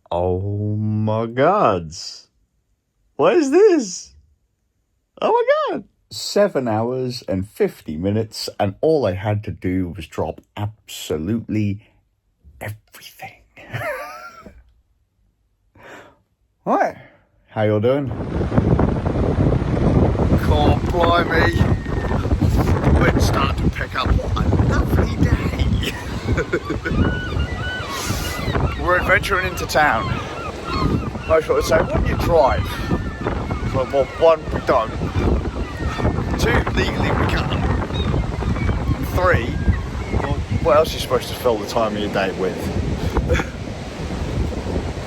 Oh my god. What is this? Oh my god. 7 hours and 50 minutes, and all I had to do was drop absolutely everything. Right. How y'all doing? God blimey. The wind's starting to pick up. What a lovely day. We're adventuring into town. Most people would say, wouldn't you drive? Well, one, we don't. Two, legally we can't. And three, well, what else are you supposed to fill the time of your day with?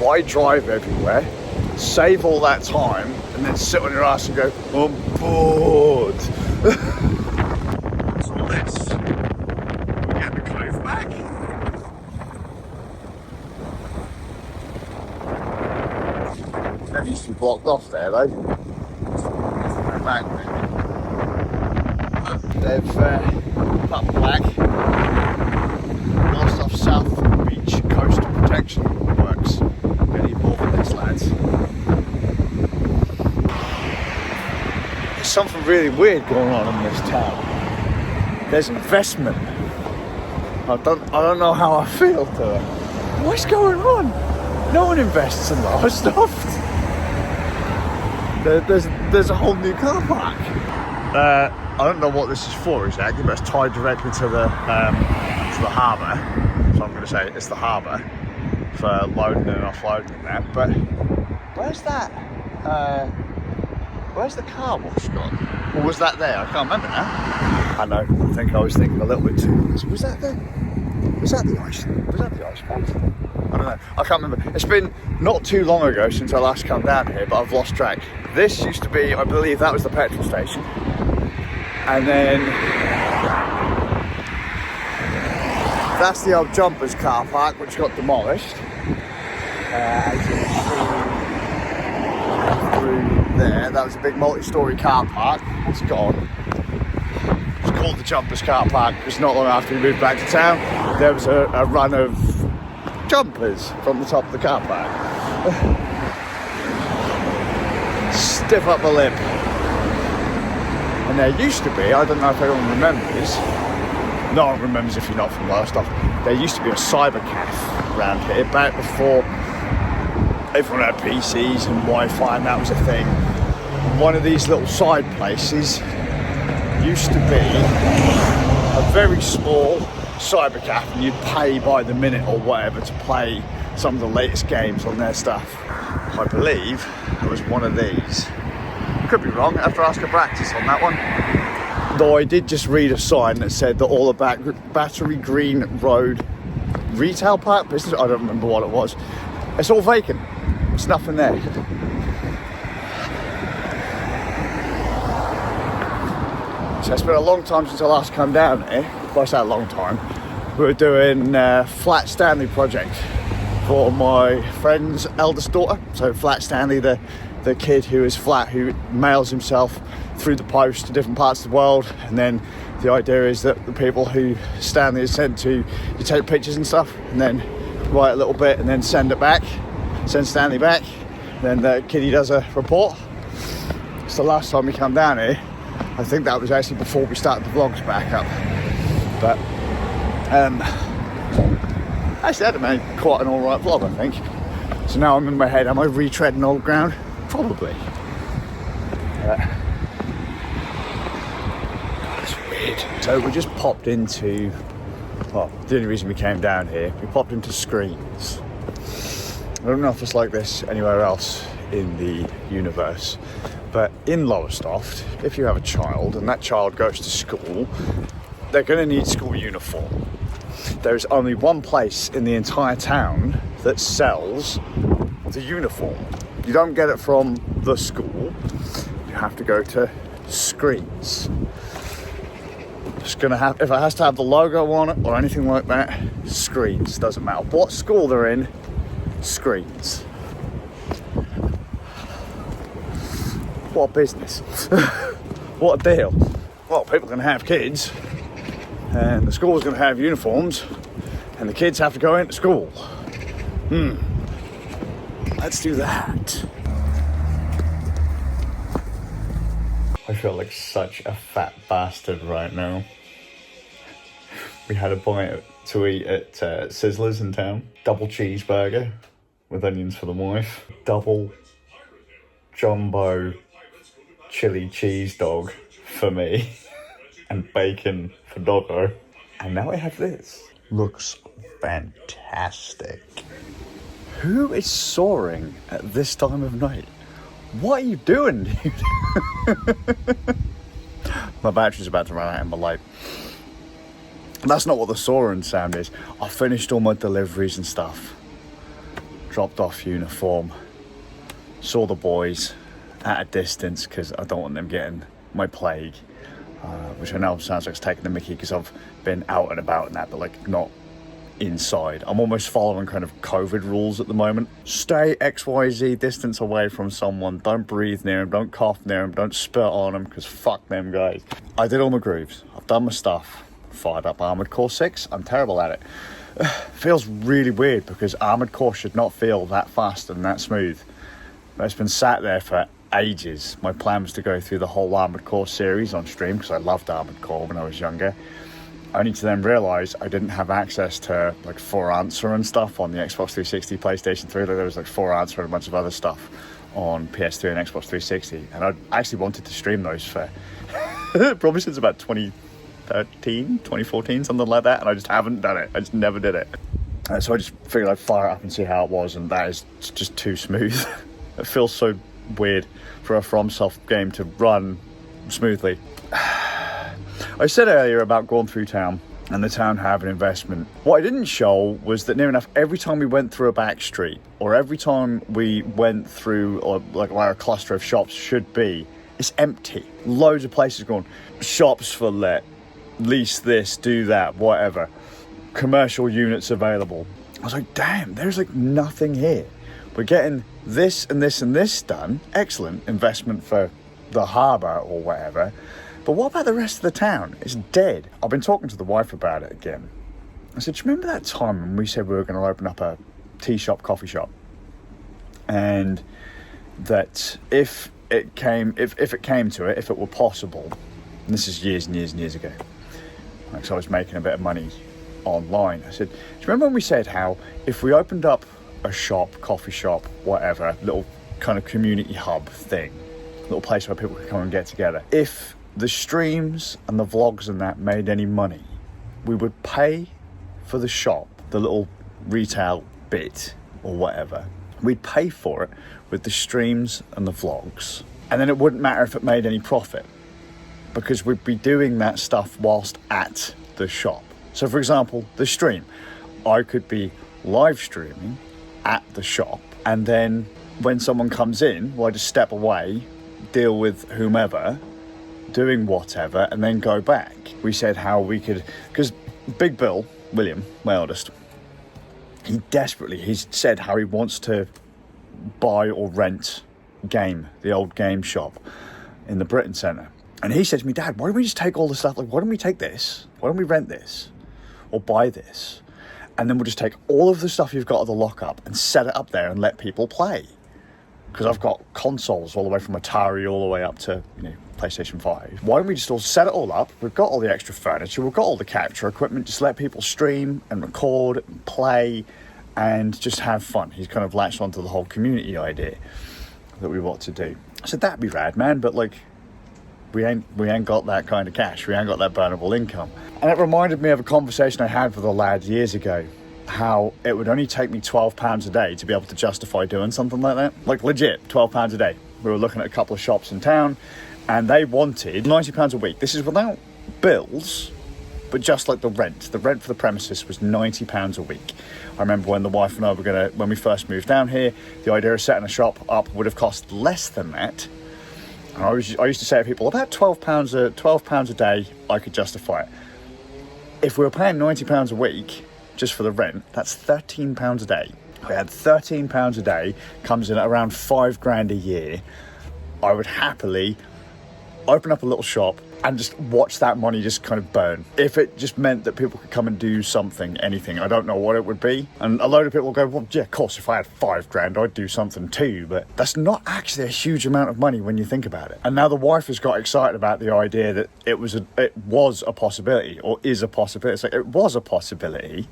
Why drive everywhere, save all that time, and then sit on your ass and go, I'm bored. What's all this? We get the clothes back? That used to be blocked off there though. Back they've put back lost off South Beach Coast Protection Works. Any more for this, lads? There's something really weird going on in this town. There's investment. I don't know how I feel to it. What's going on? No one invests in Lowestoft. There's a whole new car park. I don't know what this is for exactly, but it's tied directly to the harbour. So I'm going to say it's the harbour for loading and offloading and that. But where's that? Where's the car wash gone? Or was that there? I can't remember now. I know. I think I was thinking a little bit too much. Was that the ice? Was that the ice box? I don't know. I can't remember. It's been not too long ago since I last come down here, but I've lost track. This used to be, I believe that was the petrol station. And then that's the old Jumpers car park, which got demolished. As you can see through there, that was a big multi-storey car park. It's gone. It's called the Jumpers car park because not long after we moved back to town, there was a run of jumpers from the top of the car park. Stiff up the lip. And there used to be, I don't know if everyone remembers, no one remembers if you're not from Lowestoft, there used to be a cyber cafe around here back before everyone had PCs and Wi-Fi and that was a thing. One of these little side places used to be a very small cyber cafe and you'd pay by the minute or whatever to play some of the latest games on their stuff. I believe it was one of these. Could be wrong, I have to ask a practice on that one. Though I did just read a sign that said that all the Battery Green Road retail park business, I don't remember what it was, it's all vacant. There's nothing there. So it's been a long time since I last come down here. Well, I say a long time. We were doing Flat Stanley project for my friend's eldest daughter. So Flat Stanley, the kid who is flat, who mails himself through the post to different parts of the world, and then the idea is that the people who Stanley is sent to, you take pictures and stuff and then write a little bit and then send Stanley back, then the kiddie does a report. It's the last time we come down here. I think that was actually before we started the vlogs back up, but actually that made quite an alright vlog, I think. So now I'm in my head, am I retreading old ground? Probably. It's weird. So we just popped into, well, the only reason we came down here, we popped into Screens. I don't know if it's like this anywhere else in the universe, but in Lowestoft, if you have a child and that child goes to school, they're going to need school uniform. There's only one place in the entire town that sells the uniform. You don't get it from the school, you have to go to Screens. It's gonna have, if it has to have the logo on it or anything like that, Screens. Doesn't matter what school they're in, Screens. What a business. What a deal. Well, people can have kids and the school's going to have uniforms and the kids have to go into school. Let's do that. I feel like such a fat bastard right now. We had a bite to eat at Sizzler's in town. Double cheeseburger with onions for the wife. Double jumbo chili cheese dog for me. And bacon for Doggo. And now I have this. Looks fantastic. Who is soaring at this time of night? What are you doing, dude? My battery's about to run out in my light. That's not what the soaring sound is. I finished all my deliveries and stuff. Dropped off uniform. Saw the boys at a distance because I don't want them getting my plague. Which I know sounds like it's taking the mickey because I've been out and about and that, but like not inside. I'm almost following kind of COVID rules at the moment. Stay XYZ distance away from someone. Don't breathe near them. Don't cough near them. Don't spit on them because fuck them guys. I did all my grooves. I've done my stuff. Fired up Armored Core 6. I'm terrible at it. Feels really weird because Armored Core should not feel that fast and that smooth. But it's been sat there for ages. My plan was to go through the whole Armored Core series on stream because I loved Armored Core when I was younger. Only to then realise I didn't have access to like 4Answer and stuff on the Xbox 360, PlayStation 3. Like, there was like 4Answer and a bunch of other stuff on PS3 and Xbox 360. And I actually wanted to stream those for probably since about 2014, something like that. And I just haven't done it. I just never did it. So I just figured I'd fire it up and see how it was. And that is just too smooth. It feels so weird for a FromSoft game to run smoothly. I said earlier about going through town and the town having investment. What I didn't show was that near enough every time we went through a back street or every time we went through or like where a cluster of shops should be, it's empty. Loads of places going, shops for let, lease this, do that, whatever. Commercial units available. I was like, damn, there's like nothing here. We're getting this and this and this done. Excellent investment for the harbour or whatever. But what about the rest of the town? It's dead. I've been talking to the wife about it again. I said, do you remember that time when we said we were going to open up a tea shop, coffee shop? And that if it came to it, if it were possible, and this is years and years and years ago, like, so I was making a bit of money online. I said, do you remember when we said how if we opened up a shop, coffee shop, whatever, little kind of community hub thing, little place where people could come and get together, if the streams and the vlogs and that made any money, we would pay for the shop, the little retail bit or whatever. We'd pay for it with the streams and the vlogs, and then it wouldn't matter if it made any profit because we'd be doing that stuff whilst at the shop. So for example, the stream, I could be live streaming at the shop, and then when someone comes in, well, I just step away, deal with whomever, doing whatever, and then go back. We said how we could, because Big Bill, William, my eldest, he's said how he wants to buy or rent Game, the old game shop in the Britain Centre. And he said to me, Dad, why don't we just take all the stuff, like, why don't we take this? Why don't we rent this? Or buy this? And then we'll just take all of the stuff you've got at the lockup and set it up there and let people play. Because I've got consoles all the way from Atari all the way up to, PlayStation 5. Why don't we just all set it all up? We've got all the extra furniture, we've got all the capture equipment, just let people stream and record and play and just have fun. He's kind of latched onto the whole community idea that we want to do. I said, that'd be rad, man, but like, we ain't got that kind of cash. We ain't got that burnable income. And it reminded me of a conversation I had with a lad years ago, how it would only take me £12 a day to be able to justify doing something like that. Like legit, £12 a day. We were looking at a couple of shops in town and they wanted £90 a week. This is without bills, but just like the rent. The rent for the premises was £90 a week. I remember when the wife and I were when we first moved down here, the idea of setting a shop up would have cost less than that. And I used to say to people, about £12 a day, I could justify it. If we were paying £90 a week just for the rent, that's £13 a day. We had £13 a day, comes in at around £5 grand a year. I would happily open up a little shop, and just watch that money just kind of burn. If it just meant that people could come and do something, anything, I don't know what it would be. And a load of people will go, well, yeah, of course, if I had $5,000, I'd do something too. But that's not actually a huge amount of money when you think about it. And now the wife has got excited about the idea that it was a possibility, or is a possibility. It's like, it was a possibility,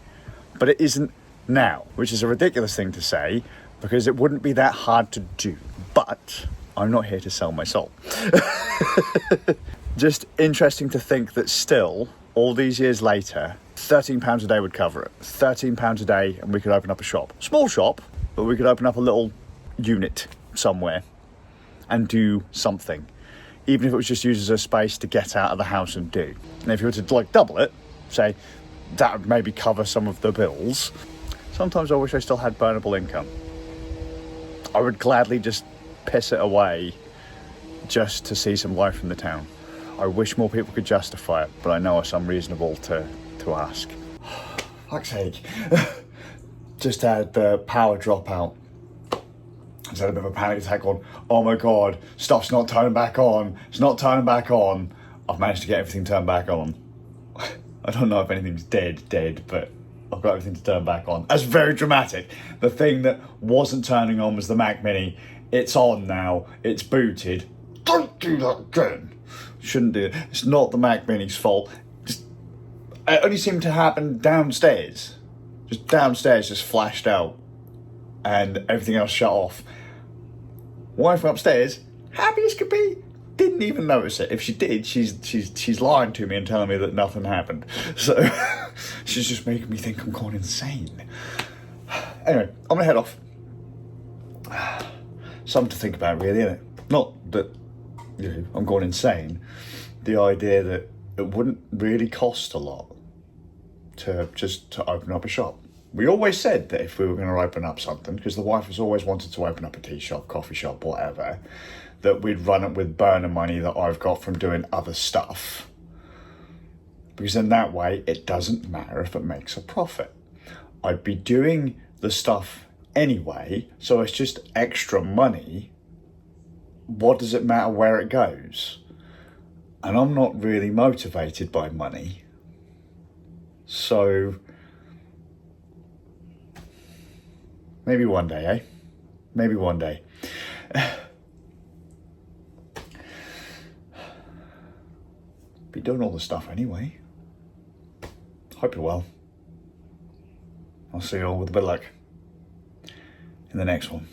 but it isn't now, which is a ridiculous thing to say because it wouldn't be that hard to do. But I'm not here to sell my soul. Just interesting to think that still, all these years later, £13 a day would cover it. £13 a day and we could open up a shop. Small shop, but we could open up a little unit somewhere and do something. Even if it was just used as a space to get out of the house and do. And if you were to like double it, say, that would maybe cover some of the bills. Sometimes I wish I still had burnable income. I would gladly just piss it away just to see some life in the town. I wish more people could justify it, but I know it's unreasonable to ask. Fuck's sake. Just had the power drop out. Just had a bit of a panic attack on, oh my God, stuff's not turning back on. It's not turning back on. I've managed to get everything turned back on. I don't know if anything's dead, but I've got everything to turn back on. That's very dramatic. The thing that wasn't turning on was the Mac Mini. It's on now. It's booted. Don't do that again. Shouldn't do it. It's not the Mac Mini's fault. It only seemed to happen downstairs. Just downstairs, just flashed out. And everything else shut off. Wife upstairs, happy as could be, didn't even notice it. If she did, she's lying to me and telling me that nothing happened. So she's just making me think I'm going insane. Anyway, I'm gonna head off. Something to think about, really, isn't it? Not that I'm going insane. The idea that it wouldn't really cost a lot to open up a shop. We always said that if we were going to open up something, because the wife has always wanted to open up a tea shop, coffee shop, whatever, that we'd run it with burner money that I've got from doing other stuff. Because in that way, it doesn't matter if it makes a profit. I'd be doing the stuff anyway, so it's just extra money. What does it matter where it goes? And I'm not really motivated by money. So maybe one day, eh? Maybe one day. Be doing all the stuff anyway. Hope you're well. I'll see you all with a bit of luck in the next one.